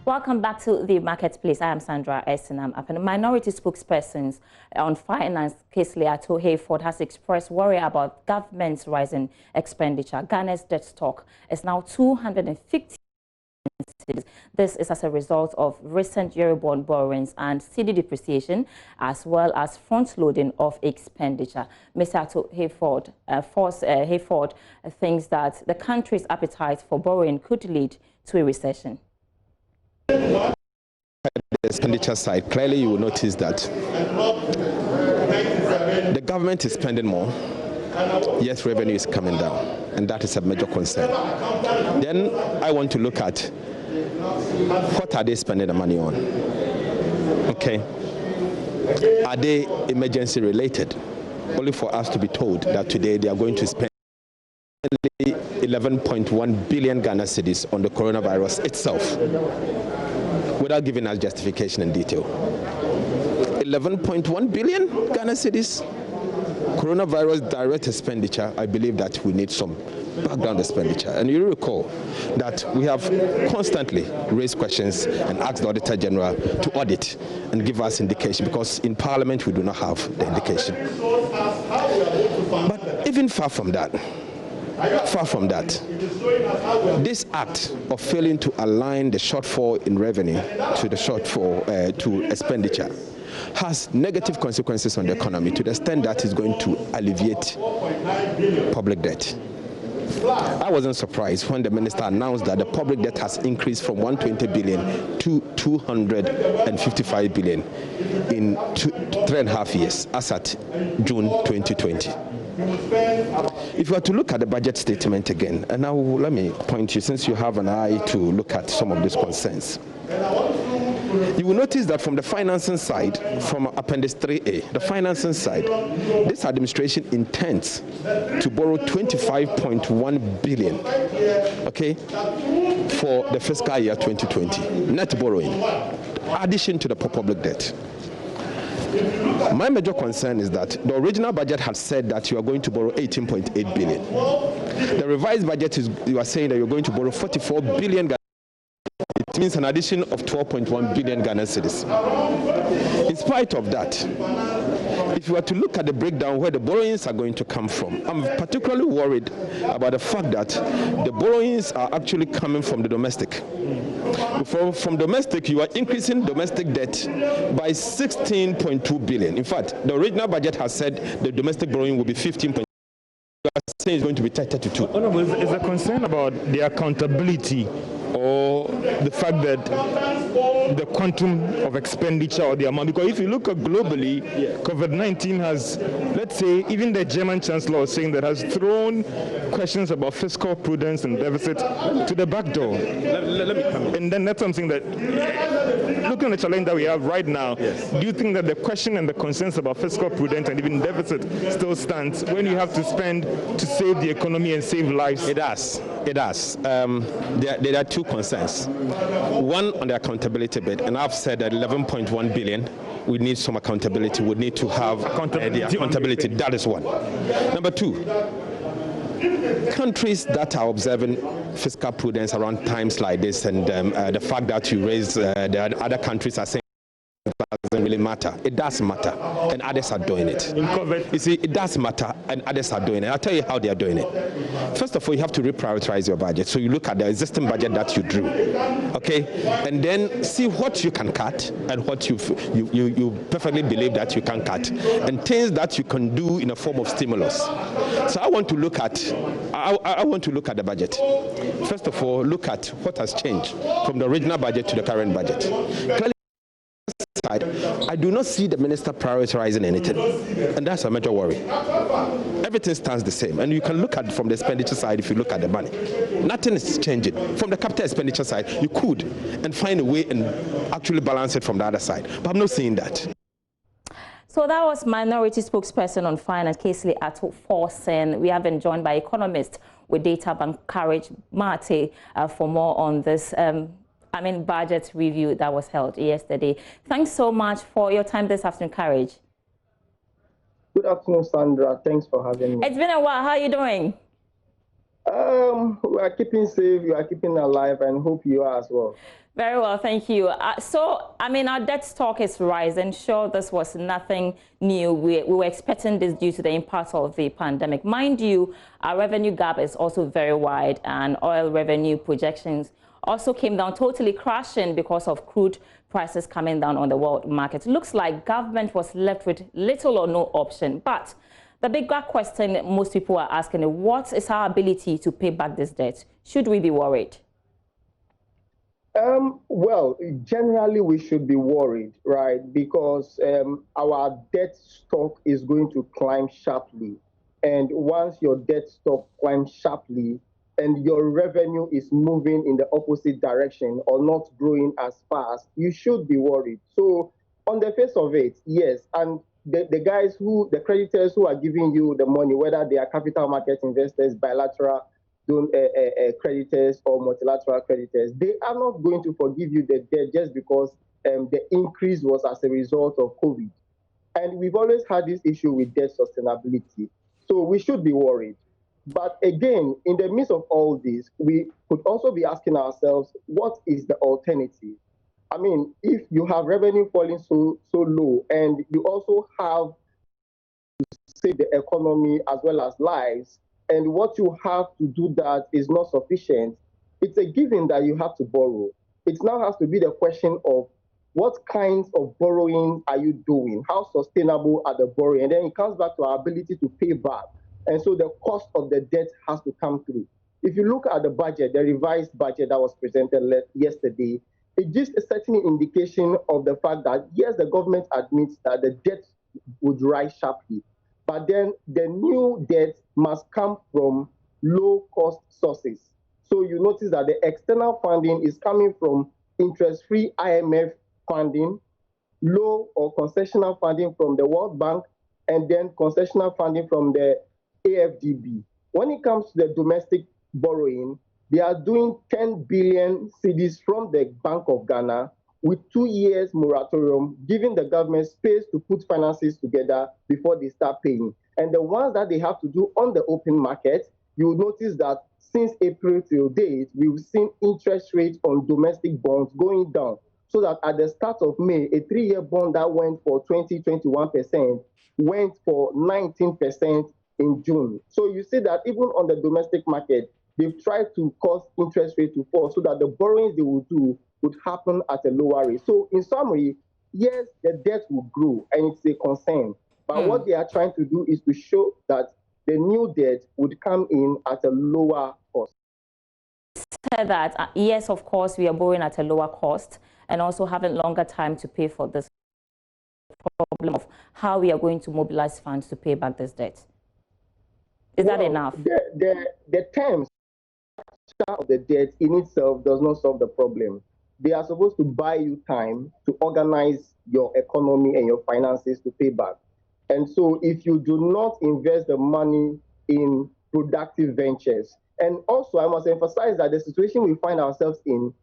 Welcome back to the Marketplace. I am Sandra Esinam. And minority spokespersons on finance, Kingsley Hayford, has expressed worry about government's rising expenditure. Ghana's debt stock is now 250. This is as a result of recent Eurobond borrowings and cedi depreciation, as well as front-loading of expenditure. Mr. Hayford thinks that the country's appetite for borrowing could lead to a recession. The expenditure side, clearly you will notice that the government is spending more, yes, revenue is coming down, and that is a major concern. Then I want to look at what are they spending the money on? Okay. Are they emergency related? Only for us to be told that today they are going to spend 11.1 billion Ghana cedis on the coronavirus itself, without giving us justification in detail. 11.1 billion Ghana cedis, coronavirus direct expenditure. I believe that we need some background expenditure. And you recall that we have constantly raised questions and asked the Auditor General to audit and give us indication, because in Parliament we do not have the indication. But even far from that, this act of failing to align the shortfall in revenue to the shortfall to expenditure has negative consequences on the economy, to the extent that it's going to alleviate public debt. I wasn't surprised when the minister announced that the public debt has increased from 120 billion to 255 billion in 3.5 years, as at June 2020. If you were to look at the budget statement again, and now let me point you, since you have an eye to look at some of these concerns, you will notice that from the financing side, from Appendix 3A, the financing side, this administration intends to borrow 25.1 billion, okay, for the fiscal year 2020, net borrowing, addition to the public debt. My major concern is that the original budget had said that you are going to borrow 18.8 billion. The revised budget is, you are saying that you're going to borrow 44 billion. It means an addition of 12.1 billion Ghana cedis. In spite of that, if you were to look at the breakdown where the borrowings are going to come from, I'm particularly worried about the fact that the borrowings are actually coming from the domestic. From domestic, you are increasing domestic debt by 16.2 billion. In fact, the original budget has said the domestic borrowing will be 15. You are saying it's going to be 32. Honorable, is a concern about the accountability or the fact that the quantum of expenditure or the amount? Because if you look at globally, COVID-19 has, let's say, even the German Chancellor is saying that, has thrown questions about fiscal prudence and deficit to the back door. Let me come in. And then that's something that, looking at the challenge that we have right now, do you think that the question and the concerns about fiscal prudence and even deficit still stands when you have to spend to save the economy and save lives? It does. It does. There are two concerns. One on the accountability bit, and I've said that 11.1 billion, we need some accountability. We need to have the accountability. That is one. Number two, countries that are observing fiscal prudence around times like this, and the fact that you raise the other countries are saying it doesn't really matter. It does matter, and others are doing it. You see, it does matter, and others are doing it. I'll tell you how they are doing it. First of all, you have to reprioritize your budget. So you look at the existing budget that you drew, okay, and then see what you can cut and what you perfectly believe that you can cut, and things that you can do in a form of stimulus. So I want to look at the budget. First of all, look at what has changed from the original budget to the current budget. Clearly, I do not see the minister prioritizing anything, and that's a major worry. Everything stands the same, and you can look at it from the expenditure side. If you look at the money, nothing is changing. From the capital expenditure side, you could and find a way and actually balance it from the other side, but I'm not seeing that. So that was minority spokesperson on finance, Kingsley Hayford. We have been joined by economist with Data Bank Courage Mate for more on this budget review that was held yesterday. Thanks so much for your time this afternoon, Courage. Good afternoon, Sandra. Thanks for having me. It's been a while. How are you doing? We are keeping safe, you are keeping alive, and hope you are as well. Very well, thank you. Our debt stock is rising. Sure, this was nothing new. We were expecting this due to the impact of the pandemic. Mind you, our revenue gap is also very wide, and oil revenue projections also came down, totally crashing because of crude prices coming down on the world market. Looks like government was left with little or no option. But the bigger question most people are asking is, what is our ability to pay back this debt? Should we be worried? Well, generally we should be worried, right? Because our debt stock is going to climb sharply. And once your debt stock climbs sharply and your revenue is moving in the opposite direction or not growing as fast, you should be worried. So on the face of it, yes. And the creditors who are giving you the money, whether they are capital market investors, bilateral creditors or multilateral creditors, they are not going to forgive you the debt just because the increase was as a result of COVID. And we've always had this issue with debt sustainability. So we should be worried. But again, in the midst of all this, we could also be asking ourselves, what is the alternative? I mean, if you have revenue falling so low and you also have to save the economy as well as lives, and what you have to do that is not sufficient, it's a given that you have to borrow. It now has to be the question of what kinds of borrowing are you doing? How sustainable are the borrowing? And then it comes back to our ability to pay back. And so the cost of the debt has to come through. If you look at the budget, the revised budget that was presented yesterday, it gives a certain indication of the fact that, yes, the government admits that the debt would rise sharply, but then the new debt must come from low-cost sources. So you notice that the external funding is coming from interest-free IMF funding, low or concessional funding from the World Bank, and then concessional funding from the AFDB. When it comes to the domestic borrowing, they are doing 10 billion cedis from the Bank of Ghana with 2 years moratorium, giving the government space to put finances together before they start paying. And the ones that they have to do on the open market, you'll notice that since April till date, we've seen interest rates on domestic bonds going down. So that at the start of May, a 3-year bond that went for 21% went for 19% in June. So you see that even on the domestic market, they've tried to cause interest rate to fall so that the borrowings they will do would happen at a lower rate. So in summary, yes, the debt will grow and it's a concern. But what they are trying to do is to show that the new debt would come in at a lower cost. Said that, yes, of course, we are borrowing at a lower cost and also having longer time to pay for this problem of how we are going to mobilize funds to pay back this debt. Is that enough? The terms of the debt in itself does not solve the problem. They are supposed to buy you time to organize your economy and your finances to pay back. And so if you do not invest the money in productive ventures, and also I must emphasize that the situation we find ourselves in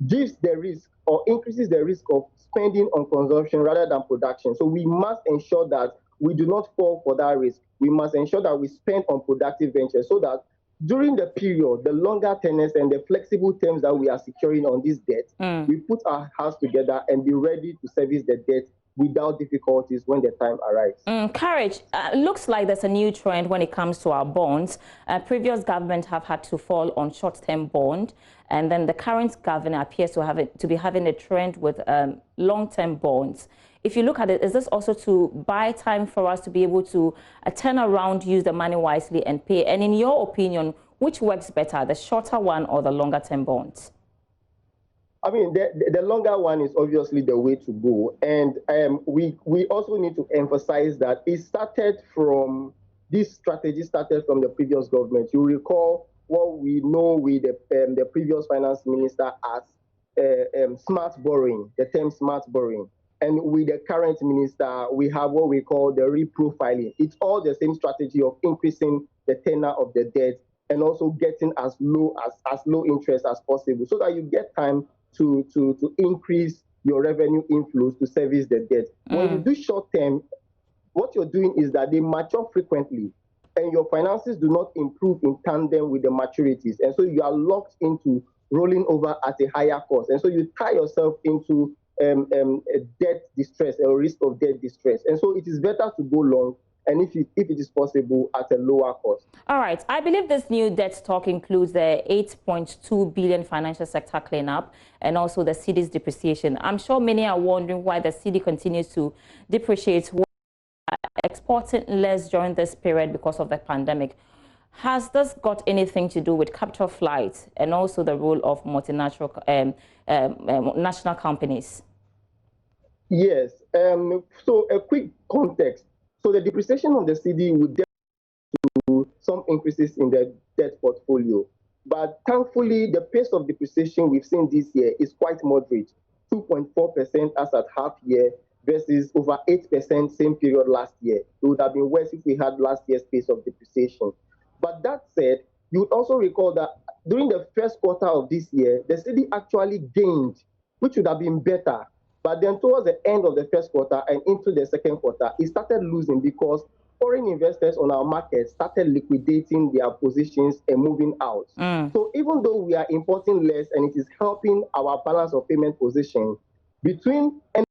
gives the risk or increases the risk of spending on consumption rather than production. So we must ensure that we do not fall for that risk. We must ensure that we spend on productive ventures so that during the period, the longer tenors and the flexible terms that we are securing on this debt, we put our house together and be ready to service the debt without difficulties when the time arrives. Courage. Looks like there's a new trend when it comes to our bonds. Previous government have had to fall on short-term bond, and then the current governor appears to be having a trend with long-term bonds. If you look at it, is this also to buy time for us to be able to turn around, use the money wisely and pay? And in your opinion, which works better, the shorter one or the longer-term bonds? I mean, the longer one is obviously the way to go. And we also need to emphasize that this strategy started from the previous government. You recall what we know with the previous finance minister as smart borrowing, the term smart borrowing. And with the current minister, we have what we call the reprofiling. It's all the same strategy of increasing the tenor of the debt and also getting as low interest as possible so that you get time to increase your revenue inflows to service the debt. When you do short term, what you're doing is that they mature frequently. and your finances do not improve in tandem with the maturities. And so you are locked into rolling over at a higher cost. And so you tie yourself into a debt distress, a risk of debt distress. And so it is better to go long, and if it is possible, at a lower cost. All right. I believe this new debt stock includes the 8.2 billion financial sector cleanup and also the cedi's depreciation. I'm sure many are wondering why the cedi continues to depreciate, exporting less during this period because of the pandemic. Has this got anything to do with capital flight and also the role of multinational national companies? Yes. So a quick context. So the depreciation of the cedi would to some increases in the debt portfolio. But thankfully, the pace of depreciation we've seen this year is quite moderate, 2.4% as at half year versus over 8% same period last year. It would have been worse if we had last year's pace of depreciation. But that said, you would also recall that during the first quarter of this year, the cedi actually gained, which would have been better. But then towards the end of the first quarter and into the second quarter, it started losing because foreign investors on our market started liquidating their positions and moving out. So even though we are importing less and it is helping our balance of payment position, between end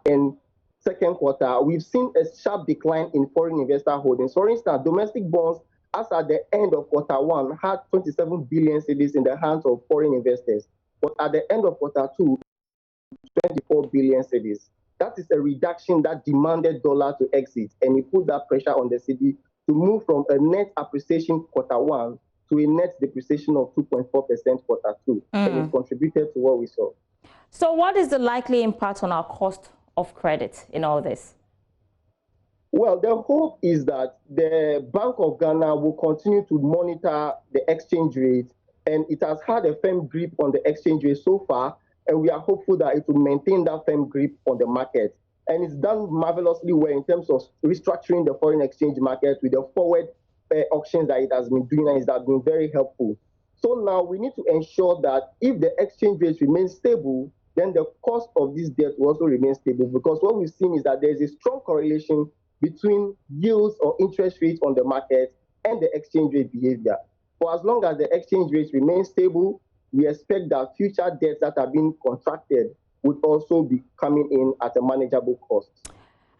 and second quarter, we've seen a sharp decline in foreign investor holdings. For instance, domestic bonds, as at the end of quarter one, had 27 billion cedis in the hands of foreign investors. But at the end of quarter two, 24 billion cedis. That is a reduction that demanded dollar to exit, and it put that pressure on the cedi to move from a net appreciation quarter one to a net depreciation of 2.4% quarter two, and it contributed to what we saw. So what is the likely impact on our cost of credit in all this? Well, the hope is that the Bank of Ghana will continue to monitor the exchange rate, and it has had a firm grip on the exchange rate so far, and we are hopeful that it will maintain that firm grip on the market. And it's done marvelously well in terms of restructuring the foreign exchange market with the forward auctions that it has been doing, and it has been very helpful. So now we need to ensure that if the exchange rate remains stable, then the cost of this debt will also remain stable, because what we've seen is that there's a strong correlation between yields or interest rates on the market and the exchange rate behavior. For as long as the exchange rate remains stable, we expect that future debts that are being contracted would also be coming in at a manageable cost.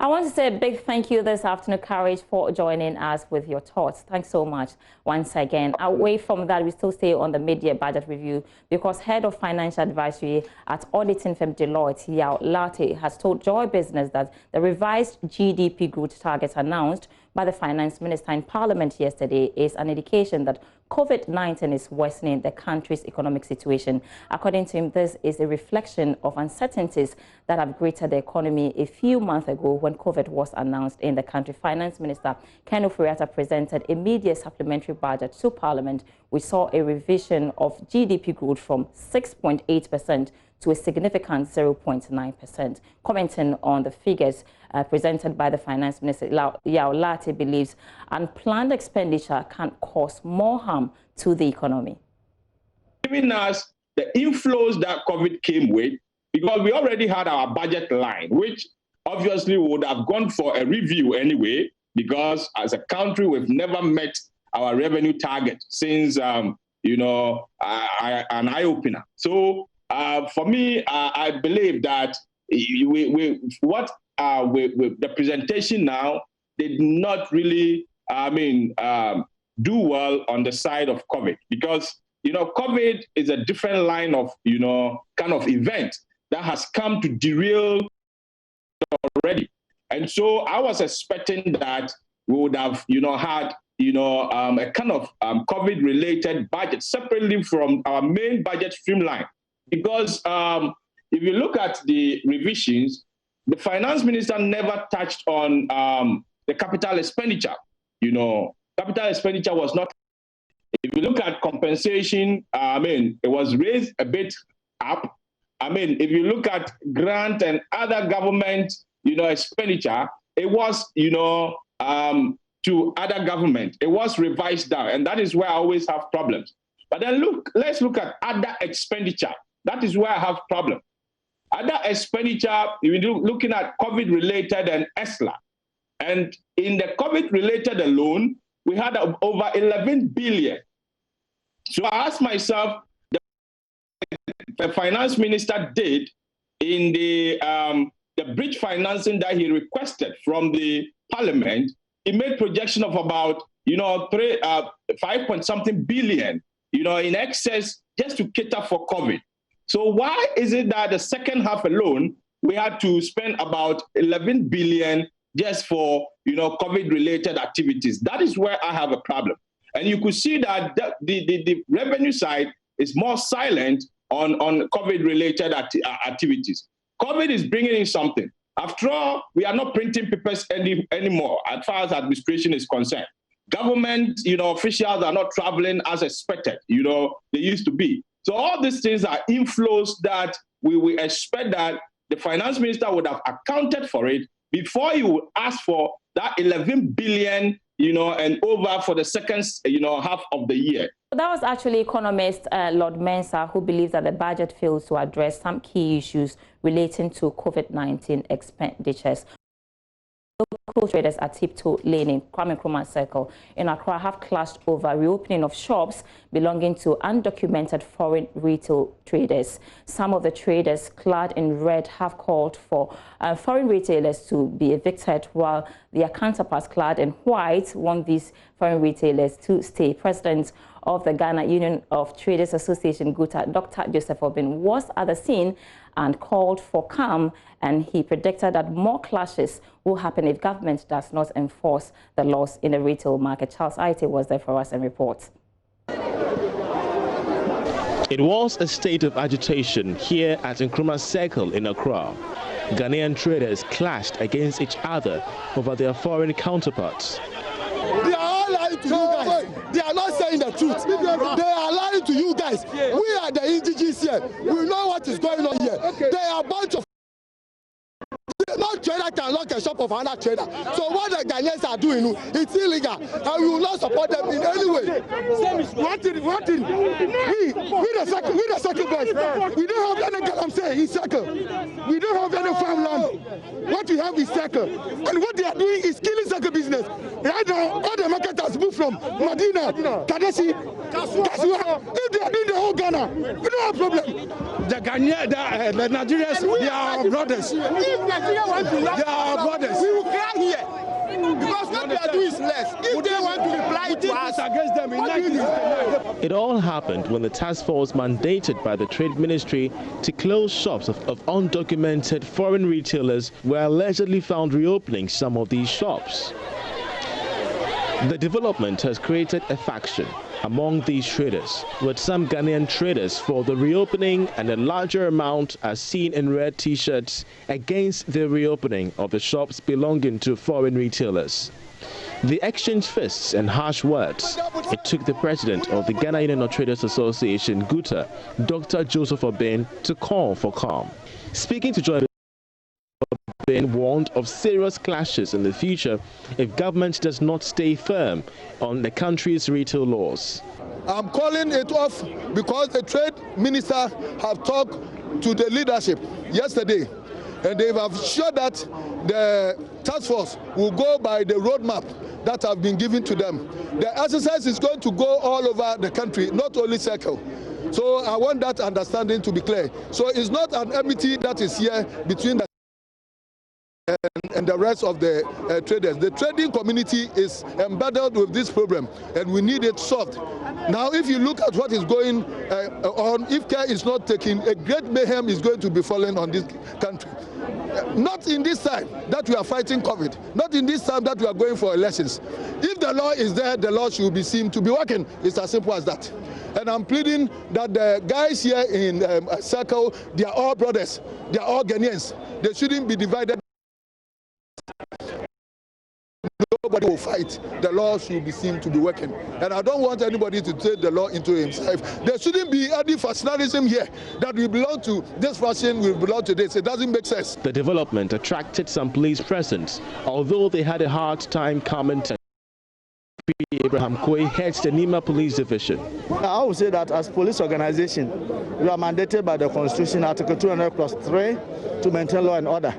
I want to say a big thank you this afternoon, Courage, for joining us with your thoughts. Thanks so much once again. Away from that, we still stay on the mid-year budget review because Head of Financial Advisory at auditing firm Deloitte, Yao Latte, has told Joy Business that the revised GDP growth targets announced by the Finance Minister in Parliament yesterday is an indication that COVID-19 is worsening the country's economic situation. According to him, this is a reflection of uncertainties that have greeted the economy a few months ago when COVID was announced in the country. Finance Minister Ken Ofori-Atta presented a mid-year supplementary budget to Parliament. We saw a revision of GDP growth from 6.8% to a significant 0.9%. Commenting on the figures presented by the Finance Minister, Yao Latte believes unplanned expenditure can cause more harm to the economy. Giving us the inflows that COVID came with, because we already had our budget line, which obviously would have gone for a review anyway, because as a country, we've never met our revenue target since, an eye-opener. So for me, I believe that the presentation now did not really, do well on the side of COVID, because, COVID is a different line of, kind of event that has come to derail already. And so I was expecting that we would have, had, a kind of COVID-related budget separately from our main budget streamline. Because if you look at the revisions, the Finance Minister never touched on the capital expenditure. Capital expenditure was not. If you look at compensation, it was raised a bit up. If you look at grant and other government, expenditure, it was, to other government, it was revised down. And that is where I always have problems. But then let's look at other expenditure. That is where I have problem. Other expenditure, if you're looking at COVID-related and ESLA, And in the COVID-related alone, we had over 11 billion. So I asked myself, the finance minister did in the bridge financing that he requested from the parliament, he made projection of about 5-point-something billion, in excess just to cater for COVID. So why is it that the second half alone we had to spend about 11 billion just for COVID-related activities? That is where I have a problem. And you could see that the revenue side is more silent on COVID-related activities. COVID is bringing in something. After all, we are not printing papers anymore as far as administration is concerned. Government, officials are not traveling as expected, they used to be. So all these things are inflows that we expect that the finance minister would have accounted for it before he would ask for that 11 billion, and over for the second, half of the year. That was actually economist Lord Mensah, who believes that the budget fails to address some key issues relating to COVID-19 expenditures. Local traders at Tiptoe Lane in Kwame Nkrumah Circle in Accra have clashed over reopening of shops belonging to undocumented foreign retail traders. Some of the traders clad in red have called for foreign retailers to be evicted, while their counterparts clad in white want these foreign retailers to stay. President of the Ghana Union of Traders Association, GUTA, Dr. Joseph Obin, was at the scene and called for calm, and he predicted that more clashes will happen if government does not enforce the laws in the retail market. Charles Aite was there for us and reports. It was a state of agitation here at Nkrumah Circle in Accra. Ghanaian traders clashed against each other over their foreign counterparts. They are all lying to you guys. They are not saying the truth. They are lying to you guys. We are the indigenous here. We know what is going on here. They are a bunch of... No trader can lock a shop of another trader. So what the Ghanaians are doing, it's illegal, and we will not support them in any way. One thing, we the circle boys, we don't have any, I'm saying, in circle. We don't have any farmland. What we have is circle. And what they are doing is killing circle business. Right now, all the marketers move from Medina, Kadeshi, Kasua. If they are doing the whole Ghana, we don't have problem. The Ghanaians, the Nigerians, they are our brothers. If Nigeria want to they are our brothers. We will cry here. Because what they are doing is less. If they want to reply to us against them in 1969. It all happened when the task force mandated by the Trade Ministry to close shops of undocumented foreign retailers were allegedly found reopening some of these shops. The development has created a faction among these traders, with some Ghanaian traders for the reopening and a larger amount as seen in red t-shirts against the reopening of the shops belonging to foreign retailers. They exchanged fists and harsh words. It took the president of the Ghana Union of Traders Association, GUTA, Dr. Joseph Obin, to call for calm. Speaking to JoyNews, Obin warned of serious clashes in the future if government does not stay firm on the country's retail laws. I'm calling it off because the trade minister have talked to the leadership yesterday, and they have assured that the task force will go by the roadmap that have been given to them. The exercise is going to go all over the country, not only Circle. So I want that understanding to be clear. So it's not an enmity that is here between the and the rest of the traders. The trading community is embedded with this problem, and we need it solved. Now, if you look at what is going on, if care is not taken, a great mayhem is going to be falling on this country. Not in this time that we are fighting COVID, not in this time that we are going for elections. If the law is there, the law should be seen to be working. It's as simple as that. And I'm pleading that the guys here in Circle, they are all brothers, they are all Ghanaians. They shouldn't be divided. Nobody will fight. The law should be seen to be working. And I don't want anybody to take the law into himself. There shouldn't be any factionalism here that we belong to this faction, we belong to this. It doesn't make sense. The development attracted some police presence, although they had a hard time commenting. Abraham Koi heads the Nima Police Division. I would say that as police organization, we are mandated by the Constitution, Article 200+3, to maintain law and order.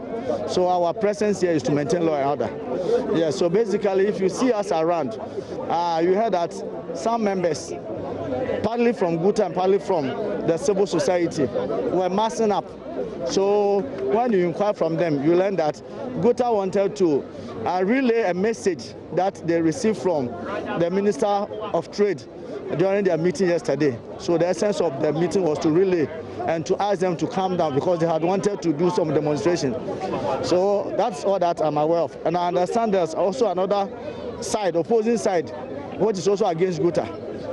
So our presence here is to maintain law and order. Yeah, so basically, if you see us around, you heard that some members, partly from Guta and partly from the civil society, were massing up. So when you inquire from them, you learn that Guta wanted to relay a message that they received from the Minister of Trade during their meeting yesterday. So the essence of the meeting was to relay and to ask them to calm down because they had wanted to do some demonstration. So that's all that I'm aware of. And I understand there's also another side, opposing side, which is also against Guta.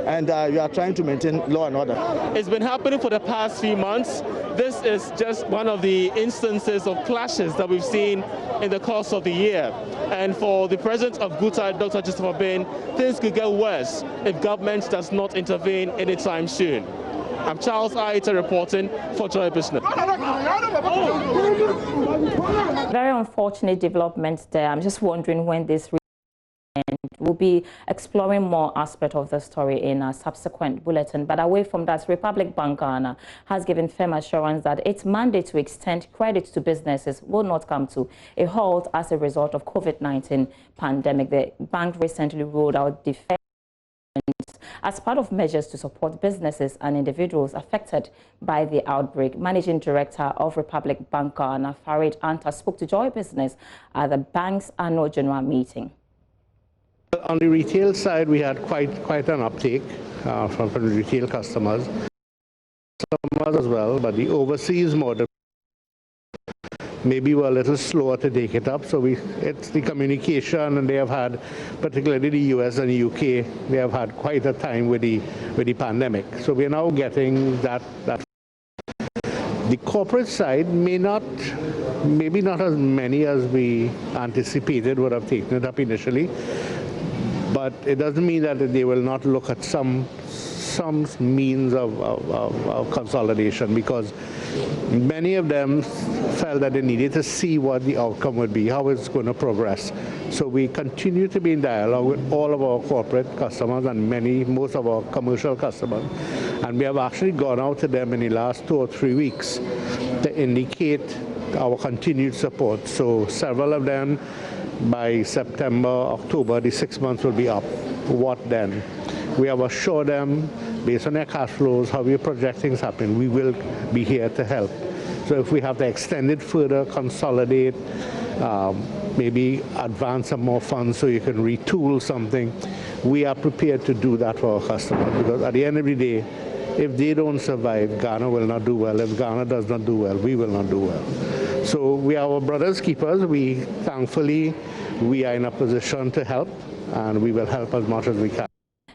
And you are trying to maintain law and order. It's been happening for the past few months. This is just one of the instances of clashes that we've seen in the course of the year. And for the president of Guta, Dr. Christopher Bain, things could get worse if government does not intervene anytime soon. I'm Charles Aita reporting for Joy Business. Very unfortunate developments there. I'm just wondering when this we'll be exploring more aspects of the story in a subsequent bulletin. But away from that, Republic Bank Ghana has given firm assurance that its mandate to extend credit to businesses will not come to a halt as a result of COVID-19 pandemic. The bank recently rolled out defense as part of measures to support businesses and individuals affected by the outbreak. Managing Director of Republic Bank Ghana, Farid Anta, spoke to Joy Business at the bank's annual general meeting. On the retail side, we had quite an uptake from retail customers as well, but the overseas model maybe were a little slower to take it up. So it's the communication, and they have had, particularly the US and the UK, they have had quite a time with the pandemic. So we're now getting that. The corporate side maybe not as many as we anticipated would have taken it up initially. But it doesn't mean that they will not look at some means of consolidation, because many of them felt that they needed to see what the outcome would be, how it's going to progress. So we continue to be in dialogue with all of our corporate customers and most of our commercial customers. And we have actually gone out to them in the last 2 or 3 weeks to indicate our continued support. So several of them, by September, October, the 6 months will be up. What then? We have assured them, based on their cash flows, how we project things happen, we will be here to help. So if we have to extend it further, consolidate, maybe advance some more funds so you can retool something, we are prepared to do that for our customers. Because at the end of the day, if they don't survive, Ghana will not do well. If Ghana does not do well, we will not do well. So we are our brothers' keepers. Thankfully, we are in a position to help, and we will help as much as we can.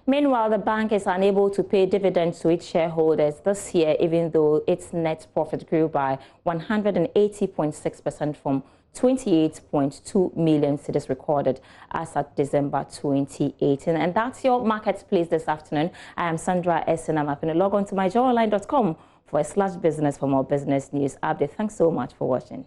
Meanwhile, the bank is unable to pay dividends to its shareholders this year, even though its net profit grew by 180.6% from 28.2 million cedis recorded as at December 2018. And that's your marketplace this afternoon. I am Sandra Essenam. I'm going to log on to myjoyonline.com /business for more business news update. Thanks so much for watching.